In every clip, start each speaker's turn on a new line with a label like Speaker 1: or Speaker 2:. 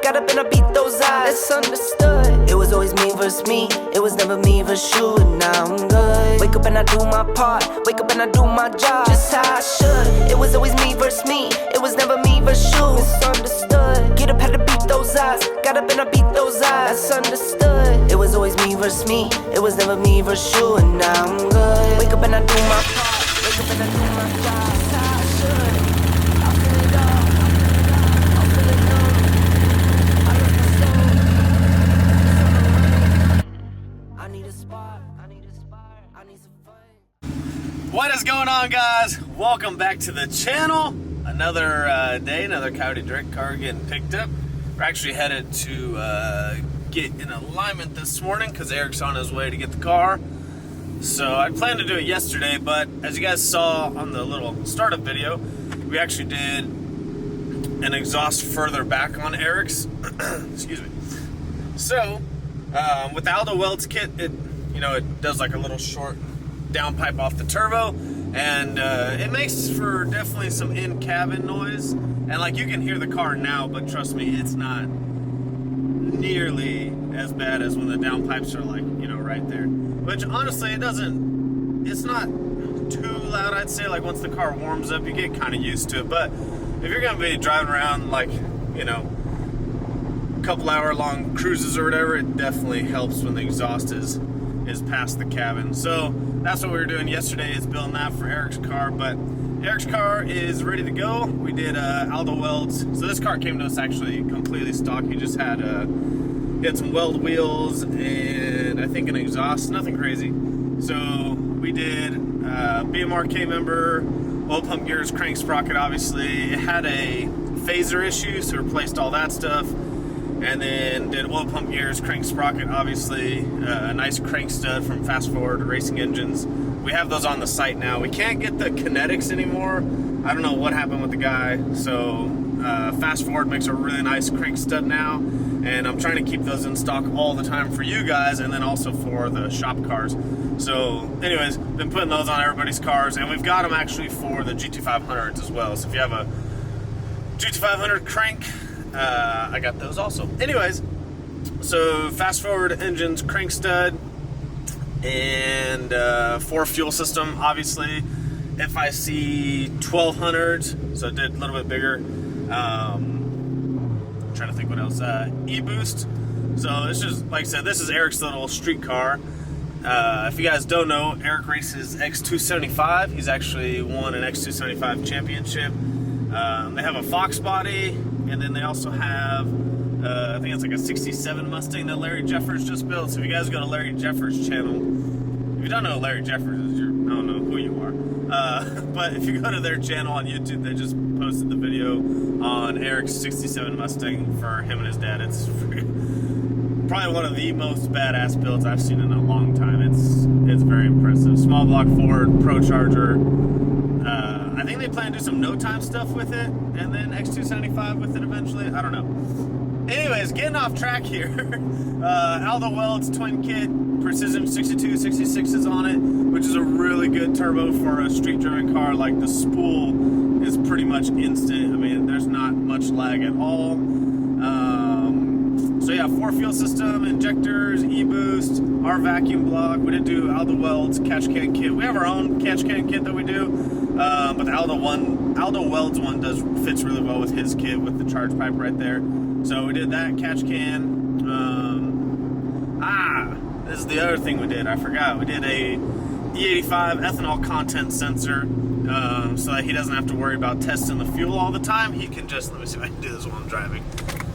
Speaker 1: got up and I beat those odds. That's understood. It was always me versus me. It was never me versus you, and now I'm good. Wake up and I do my part. Wake up and I do my job just how I should. It was always me versus me. It was never me versus you. Misunderstood. Get up, had to beat those odds. Got up and I beat those odds. That's understood. It was always me versus me. It was never me versus you, and now I'm good. Wake up and I do my part. Wake up and I do my job just how I should. I feel it all. I feel it all. I love my soul. I need a spot. I need a spot. I need some fun.
Speaker 2: What is going on, guys? Welcome back to the channel. Another day, another Coyote direct car getting picked up. We're actually headed to get in alignment this morning because Eric's on his way to get the car. So I planned to do it yesterday, but as you guys saw on the little startup video, we actually did an exhaust further back on Eric's. Excuse me. So with the Aldo Welds kit, it does like a little short downpipe off the turbo, and it makes for definitely some in-cabin noise, and like you can hear the car now, but trust me, it's not nearly as bad as when the downpipes are like right there, which honestly it's not too loud. I'd say like once the car warms up you get kind of used to it, but if you're gonna be driving around like a couple hour long cruises or whatever, it definitely helps when the exhaust is past the cabin. So that's what we were doing yesterday, is building that for Eric's car. But Eric's car is ready to go. We did Aldo welds. So this car came to us actually completely stock. He just had he had some weld wheels and I think an exhaust, nothing crazy. So we did BMRK member, oil pump gears, crank sprocket. Obviously it had a phaser issue, so replaced all that stuff. And then did oil pump gears, crank sprocket, obviously, a nice crank stud from Fast Forward Racing Engines. We have those on the site now. We can't get the kinetics anymore. I don't know what happened with the guy. So Fast Forward makes a really nice crank stud now, and I'm trying to keep those in stock all the time for you guys, and then also for the shop cars. So anyways, been putting those on everybody's cars, and we've got them actually for the GT500s as well. So if you have a GT500 crank, I got those also. Anyways, so Fast Forward Engines crank stud and 4 fuel system, obviously. FIC 1200s, so it did a little bit bigger. I'm trying to think what else. E-boost. So it's just, like I said, this is Eric's little street car. If you guys don't know, Eric races X275. He's actually won an X275 championship. They have a Fox body, and then they also have, I think it's like a 67 Mustang that Larry Jeffers just built. So if you guys go to Larry Jeffers' channel, if you don't know who Larry Jeffers is, I don't know who you are. But if you go to their channel on YouTube, they just posted the video on Eric's 67 Mustang for him and his dad. It's probably one of the most badass builds I've seen in a long time. It's very impressive. Small block Ford, Pro Charger. I think they plan to do some no-time stuff with it, and then X275 with it eventually. I don't know. Anyways, getting off track here. Aldo Welds twin kit, Precision 62, 66s on it, which is a really good turbo for a street-driven car. Like the spool is pretty much instant. I mean, there's not much lag at all. So yeah, 4 fuel system, injectors, e-boost, our vacuum block. We did do Aldo Welds catch can kit. We have our own catch can kit that we do, but the Aldo Welds one fits really well with his kit with the charge pipe right there. So we did that catch can. This is the other thing we did. I forgot. We did a E85 ethanol content sensor, so that he doesn't have to worry about testing the fuel all the time. He can just, let me see if I can do this while I'm driving.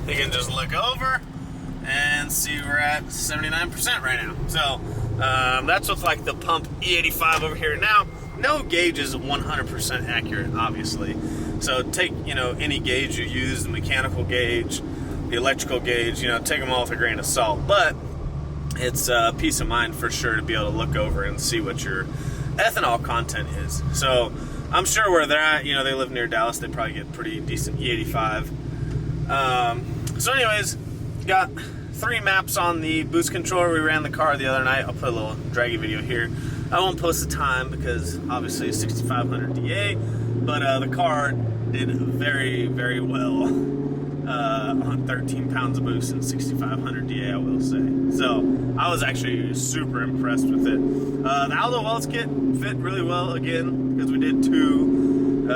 Speaker 2: He can just look over and see we're at 79% right now. So that's with like the pump E85 over here. Now, no gauge is 100% accurate, obviously. So take, any gauge you use, the mechanical gauge, the electrical gauge, take them all with a grain of salt. But it's peace of mind for sure to be able to look over and see what your ethanol content is. So I'm sure where they're at, they live near Dallas, they probably get pretty decent E85. So anyways, got 3 maps on the boost controller. We ran the car the other night. I'll put a little draggy video here. I won't post the time because obviously it's 6500 DA, but the car did very, very well. on 13 pounds of boost and 6,500 DA, I will say. So I was actually super impressed with it. The Aldo Wells kit fit really well again because we did two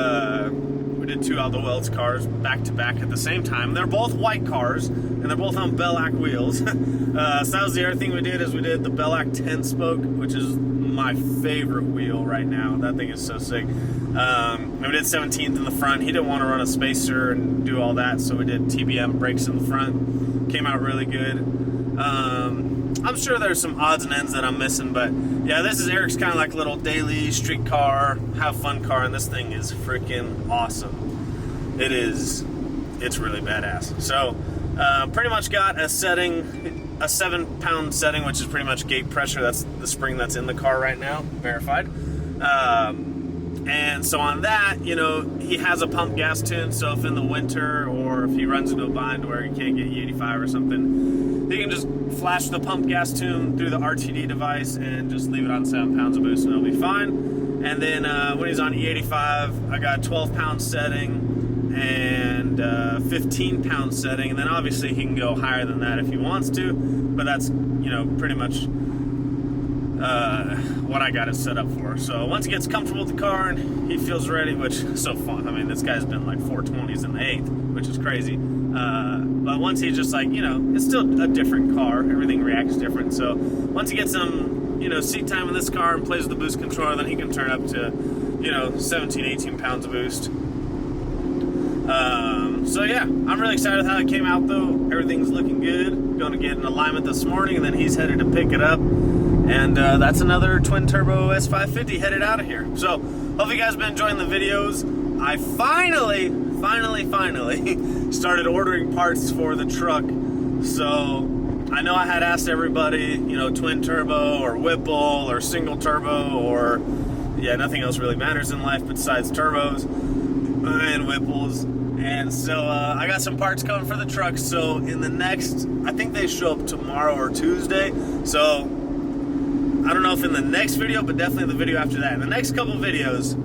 Speaker 2: Aldo Wells cars back to back at the same time. They're both white cars and they're both on Belaks wheels. So that was the other thing we did, is we did the Belaks 10 spoke, which is my favorite wheel right now. That thing is so sick. We did 17th in the front. He didn't want to run a spacer and do all that, so we did TBM brakes in the front. Came out really good. I'm sure there's some odds and ends that I'm missing, but yeah, this is Eric's kind of like little daily street car, have fun car, and this thing is freaking awesome. It's really badass. So pretty much got a setting, a 7-pound setting, which is pretty much gate pressure. That's the spring that's in the car right now, verified. And so on that, you know, he has a pump gas tune, so if in the winter or if he runs into a bind where he can't get E85 or something, he can just flash the pump gas tune through the RTD device and just leave it on 7 pounds of boost and it'll be fine. And then when he's on E85, I got a 12-pound setting and 15-pound setting, and then obviously he can go higher than that if he wants to, but that's, you know, pretty much what I got it set up for. So once he gets comfortable with the car and he feels ready, which is so fun. I mean, this guy's been like 420s in the 8th, which is crazy. But once he's just like, you know, it's still a different car. Everything reacts different. So once he gets some, you know, seat time in this car and plays with the boost controller, then he can turn up to, you know, 17, 18 pounds of boost. So yeah, I'm really excited with how it came out though. Everything's looking good. Going to get an alignment this morning and then he's headed to pick it up. And that's another twin turbo S550 headed out of here. So hope you guys have been enjoying the videos. I finally started ordering parts for the truck. So I know I had asked everybody, you know, twin turbo or Whipple or single turbo, or yeah, nothing else really matters in life besides turbos and Whipples. And so I got some parts coming for the truck. So in the next, I think they show up tomorrow or Tuesday. So I don't know if in the next video, but definitely the video after that. In the next couple videos,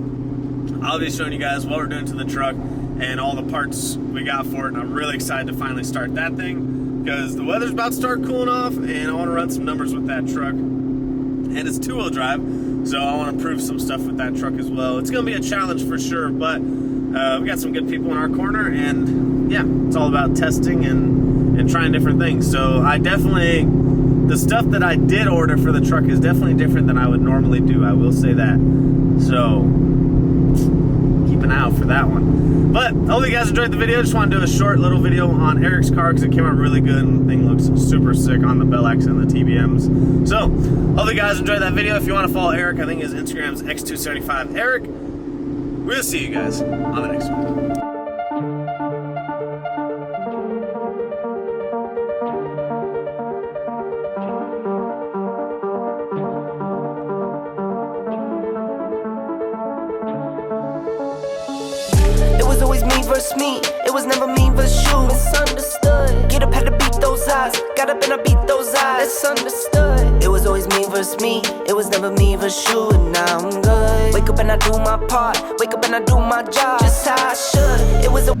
Speaker 2: I'll be showing you guys what we're doing to the truck and all the parts we got for it. And I'm really excited to finally start that thing because the weather's about to start cooling off and I want to run some numbers with that truck. And it's 2-wheel drive, so I want to prove some stuff with that truck as well. It's going to be a challenge for sure, but we got some good people in our corner, and yeah, it's all about testing and trying different things. So I definitely, the stuff that I did order for the truck is definitely different than I would normally do. I will say that. So keep an eye out for that one. But hope you guys enjoyed the video. Just want to do a short little video on Eric's car because it came out really good and the thing looks super sick on the Belaks and the Tbms. So hope you guys enjoyed that video. If you want to follow Eric, I think his Instagram is X275 Eric. We'll see you guys on the next one.
Speaker 1: It was always me versus me. It was never me versus you. Misunderstood. Get up, had to beat those eyes. Got up and I beat those eyes. It's understood. It was always me versus me. It was never me versus you. And now I'm good. Wake up and I do my part. Wake up and I do my job. Just how I should. It was a